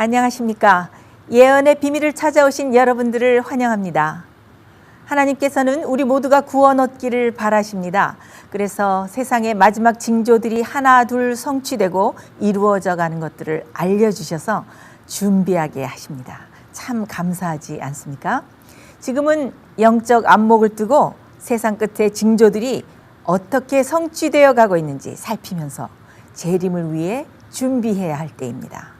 안녕하십니까. 예언의 비밀을 찾아오신 여러분들을 환영합니다. 하나님께서는 우리 모두가 구원 얻기를 바라십니다. 그래서 세상의 마지막 징조들이 하나 둘 성취되고 이루어져 가는 것들을 알려주셔서 준비하게 하십니다. 참 감사하지 않습니까? 지금은 영적 안목을 뜨고 세상 끝의 징조들이 어떻게 성취되어 가고 있는지 살피면서 재림을 위해 준비해야 할 때입니다.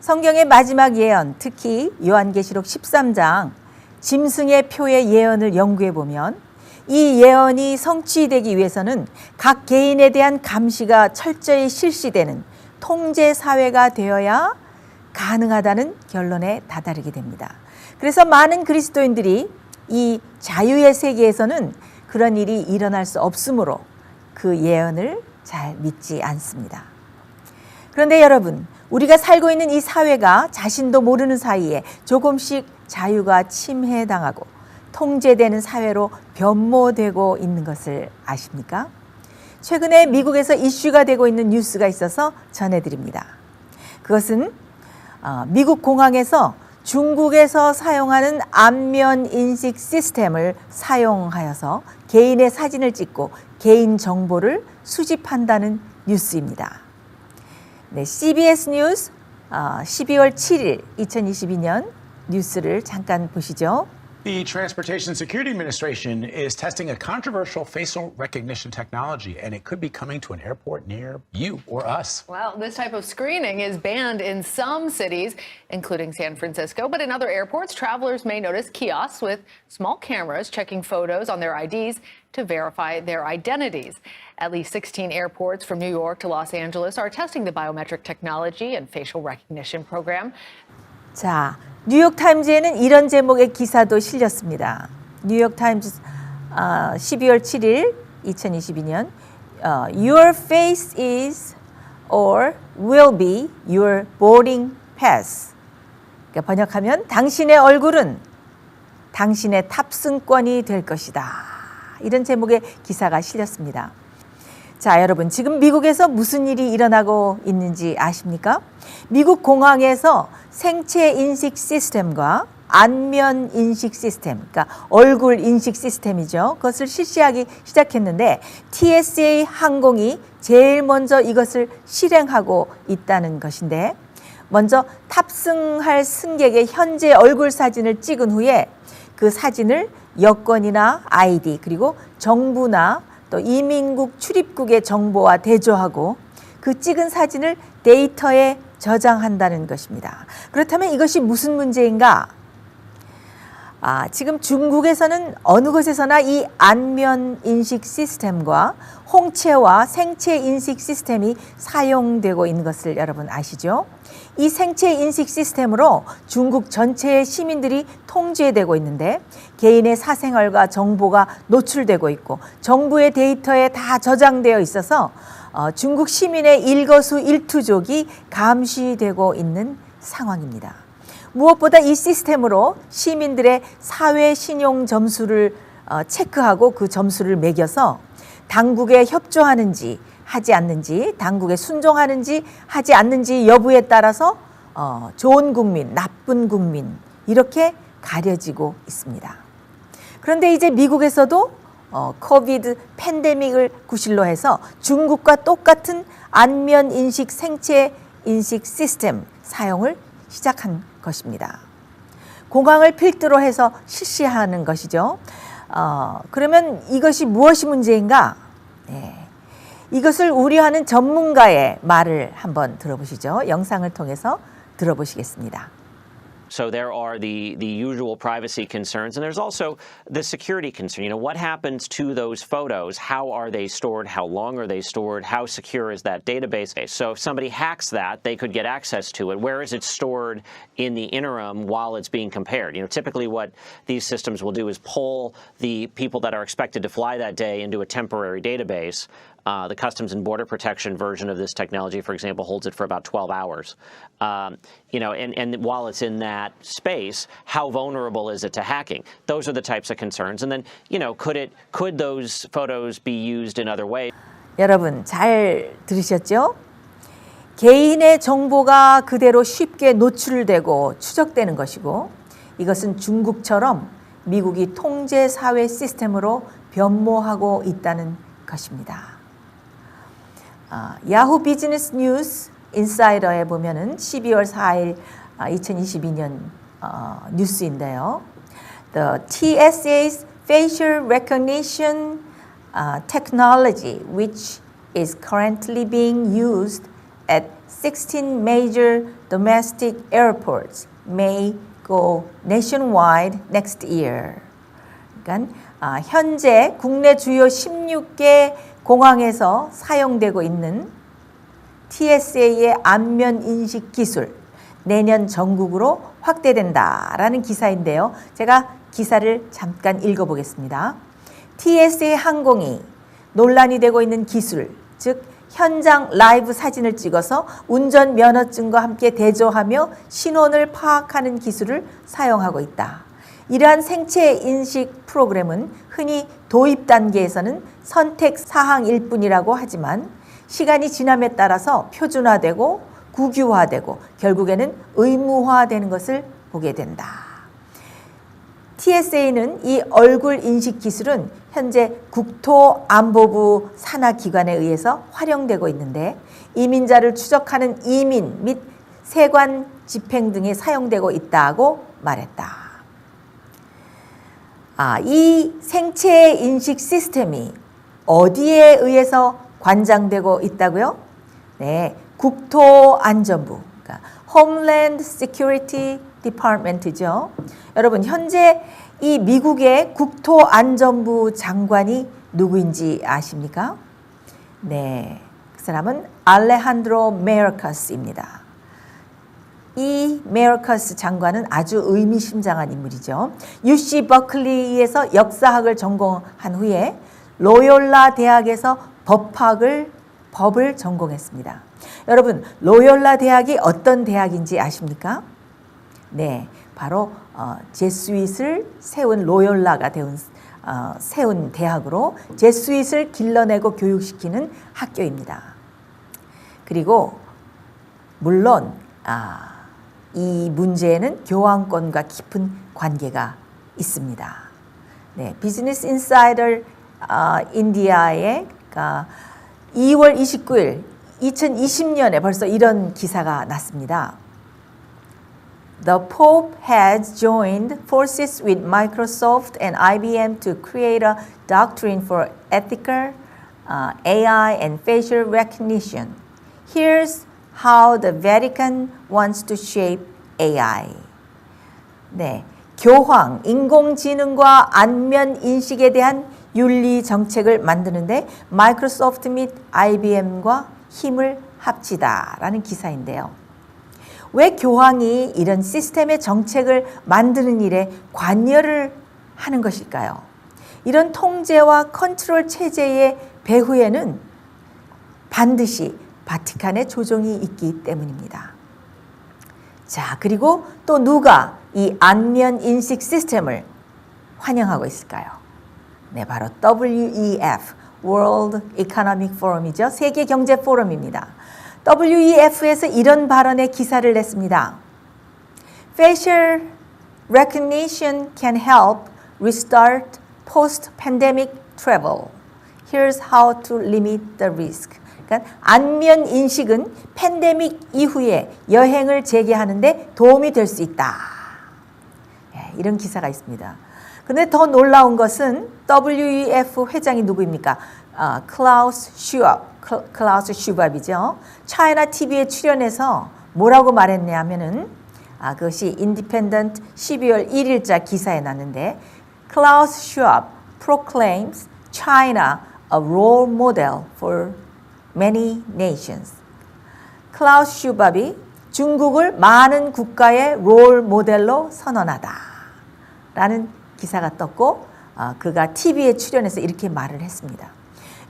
성경의 마지막 예언, 특히 요한계시록 13장 짐승의 표의 예언을 연구해 보면 이 예언이 성취되기 위해서는 각 개인에 대한 감시가 철저히 실시되는 통제 사회가 되어야 가능하다는 결론에 다다르게 됩니다. 그래서 많은 그리스도인들이 이 자유의 세계에서는 그런 일이 일어날 수 없으므로 그 예언을 잘 믿지 않습니다. 그런데 여러분, 우리가 살고 있는 이 사회가 자신도 모르는 사이에 조금씩 자유가 침해당하고 통제되는 사회로 변모되고 있는 것을 아십니까? 최근에 미국에서 이슈가 되고 있는 뉴스가 있어서 전해드립니다. 그것은 미국 공항에서 중국에서 사용하는 안면 인식 시스템을 사용하여서 개인의 사진을 찍고 개인 정보를 수집한다는 뉴스입니다. 네, CBS 뉴스 12월 7일 2022년 뉴스를 잠깐 보시죠. The Transportation Security Administration is testing a controversial facial recognition technology, and it could be coming to an airport near you or us. Well, this type of screening is banned in some cities, including San Francisco. But in other airports, travelers may notice kiosks with small cameras checking photos on their IDs to verify their identities. At least 16 airports from New York to Los Angeles are testing the biometric technology and facial recognition program. 자, 뉴욕타임즈에는 이런 제목의 기사도 실렸습니다. 뉴욕타임즈 12월 7일 2022년 Your face is or will be your boarding pass. 그러니까 번역하면 당신의 얼굴은 당신의 탑승권이 될 것이다. 이런 제목의 기사가 실렸습니다. 자, 여러분, 지금 미국에서 무슨 일이 일어나고 있는지 아십니까? 미국 공항에서 생체 인식 시스템과 안면 인식 시스템, 그러니까 얼굴 인식 시스템이죠. 그것을 실시하기 시작했는데 TSA 항공이 제일 먼저 이것을 실행하고 있다는 것인데, 먼저 탑승할 승객의 현재 얼굴 사진을 찍은 후에 그 사진을 여권이나 아이디 그리고 정부나 또 이민국 출입국의 정보와 대조하고 그 찍은 사진을 데이터에 저장한다는 것입니다. 그렇다면 이것이 무슨 문제인가? 지금 중국에서는 어느 곳에서나 이 안면 인식 시스템과 홍채와 생체 인식 시스템이 사용되고 있는 것을 여러분 아시죠? 이 생체 인식 시스템으로 중국 전체의 시민들이 통제되고 있는데 개인의 사생활과 정보가 노출되고 있고 정부의 데이터에 다 저장되어 있어서 중국 시민의 일거수일투족이 감시되고 있는 상황입니다. 무엇보다 이 시스템으로 시민들의 사회 신용 점수를 체크하고 그 점수를 매겨서 당국에 협조하는지 하지 않는지, 당국에 순종하는지 하지 않는지 여부에 따라서 좋은 국민, 나쁜 국민 이렇게 가려지고 있습니다. 그런데 이제 미국에서도 코비드 팬데믹을 구실로 해서 중국과 똑같은 안면 인식 생체 인식 시스템 사용을 시작한 것입니다. 공항을 필두로 해서 실시하는 것이죠. 그러면 이것이 무엇이 문제인가? 네. 이것을 우려하는 전문가의 말을 한번 들어보시죠. 영상을 통해서 들어보시겠습니다. So there are the usual privacy concerns, and there's also the security concern. You know, what happens to those photos? How are they stored? How long are they stored? How secure is that database? So if somebody hacks that, they could get access to it. Where is it stored in the interim while it's being compared? You know, typically what these systems will do is pull the people that are expected to fly that day into a temporary database. The Customs and Border Protection version of this technology, for example, holds it for about 12 hours. You know, and while it's in that space, how vulnerable is it to hacking? Those are the types of concerns. And then, you know, could those photos be used in other ways? 여러분 잘 들으셨죠? 개인의 정보가 그대로 쉽게 노출되고 추적되는 것이고 이것은 중국처럼 미국이 통제 사회 시스템으로 변모하고 있다는 것입니다. 야후 비즈니스 뉴스 인사이더에 보면은 12월 4일 2022년 뉴스인데요. The TSA's facial recognition technology, which is currently being used at 16 major domestic airports, may go nationwide next year. 그러니까 현재 국내 주요 16개 공항에서 사용되고 있는 TSA의 안면 인식 기술 내년 전국으로 확대된다라는 기사인데요. 제가 기사를 잠깐 읽어보겠습니다. TSA 항공이 논란이 되고 있는 기술, 즉 현장 라이브 사진을 찍어서 운전 면허증과 함께 대조하며 신원을 파악하는 기술을 사용하고 있다. 이러한 생체 인식 프로그램은 흔히 도입 단계에서는 선택 사항일 뿐이라고 하지만 시간이 지남에 따라서 표준화되고 국유화되고 결국에는 의무화되는 것을 보게 된다. TSA는 이 얼굴 인식 기술은 현재 국토안보부 산하기관에 의해서 활용되고 있는데 이민자를 추적하는 이민 및 세관 집행 등에 사용되고 있다고 말했다. 이 생체 인식 시스템이 어디에 의해서 관장되고 있다고요? 네, 국토안전부, 그러니까 Homeland Security Department죠. 여러분, 현재 이 미국의 국토안전부 장관이 누구인지 아십니까? 네, 그 사람은 알레한드로 메어커스입니다. 이 메어커스 장관은 아주 의미심장한 인물이죠. UC 버클리에서 역사학을 전공한 후에 로욜라 대학에서 법을 전공했습니다. 여러분, 로욜라 대학이 어떤 대학인지 아십니까? 네, 바로 제수잇을 세운 로욜라가 세운 대학으로 제수잇을 길러내고 교육시키는 학교입니다. 그리고 물론 이 문제에는 교황권과 깊은 관계가 있습니다. 네, 비즈니스 인사이더 인디아의 2월 29일 2020년에 벌써 이런 기사가 났습니다. The Pope has joined forces with Microsoft and IBM to create a doctrine for ethical AI and facial recognition. Here's how the Vatican wants to shape AI. 네, 교황, 인공지능과 안면 인식에 대한 윤리 정책을 만드는데 마이크로소프트 및 IBM과 힘을 합치다라는 기사인데요. 왜 교황이 이런 시스템의 정책을 만드는 일에 관여를 하는 것일까요? 이런 통제와 컨트롤 체제의 배후에는 반드시 바티칸의 조종이 있기 때문입니다. 자, 그리고 또 누가 이 안면 인식 시스템을 환영하고 있을까요? 네, 바로 WEF, World Economic Forum이죠. 세계 경제 포럼입니다. WEF에서 이런 발언의 기사를 냈습니다. Facial recognition can help restart post-pandemic travel. Here's how to limit the risk. 그러니까 안면 인식은 팬데믹 이후에 여행을 재개하는데 도움이 될 수 있다. 네, 이런 기사가 있습니다. 그런데 더 놀라운 것은 WEF 회장이 누구입니까? 클라우스 슈밥이죠. 차이나 TV에 출연해서 뭐라고 말했냐면은 그것이 인디펜던트 12월 1일자 기사에 났는데 클라우스 슈밥 proclaims China a role model for many nations. 클라우스 슈밥이 중국을 많은 국가의 롤 모델로 선언하다 라는 기사가 떴고 그가 TV에 출연해서 이렇게 말을 했습니다.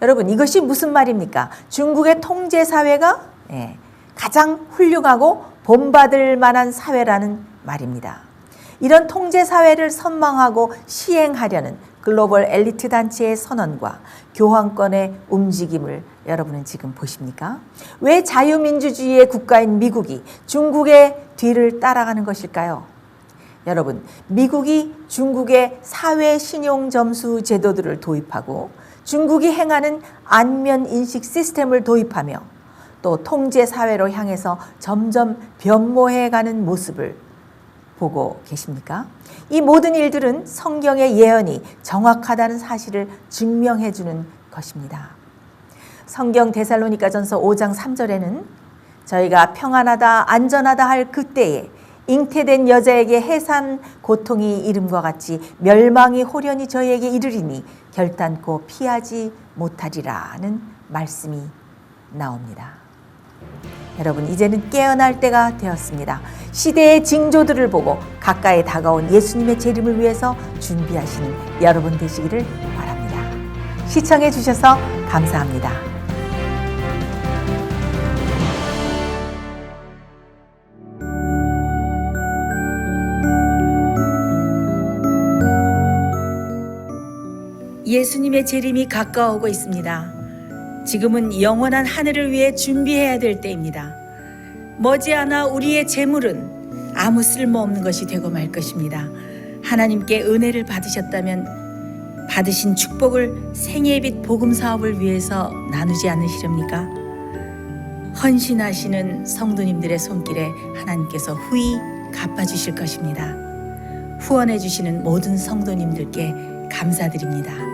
여러분, 이것이 무슨 말입니까? 중국의 통제 사회가 가장 훌륭하고 본받을 만한 사회라는 말입니다. 이런 통제 사회를 선망하고 시행하려는 글로벌 엘리트 단체의 선언과 교황권의 움직임을 여러분은 지금 보십니까? 왜 자유민주주의의 국가인 미국이 중국의 뒤를 따라가는 것일까요? 여러분, 미국이 중국의 사회 신용 점수 제도들을 도입하고 중국이 행하는 안면 인식 시스템을 도입하며 또 통제 사회로 향해서 점점 변모해가는 모습을 보고 계십니까? 이 모든 일들은 성경의 예언이 정확하다는 사실을 증명해주는 것입니다. 성경 데살로니가전서 5장 3절에는 저희가 평안하다 안전하다 할 그때에 잉태된 여자에게 해산 고통이 이름과 같이 멸망이 호련히 저희에게 이르리니 결단코 피하지 못하리라는 말씀이 나옵니다. 여러분, 이제는 깨어날 때가 되었습니다. 시대의 징조들을 보고 가까이 다가온 예수님의 재림을 위해서 준비하시는 여러분 되시기를 바랍니다. 시청해 주셔서 감사합니다. 예수님의 재림이 가까워오고 있습니다. 지금은 영원한 하늘을 위해 준비해야 될 때입니다. 머지않아 우리의 재물은 아무 쓸모없는 것이 되고 말 것입니다. 하나님께 은혜를 받으셨다면 받으신 축복을 생애빛 복음 사업을 위해서 나누지 않으시렵니까? 헌신하시는 성도님들의 손길에 하나님께서 후히 갚아주실 것입니다. 후원해 주시는 모든 성도님들께 감사드립니다.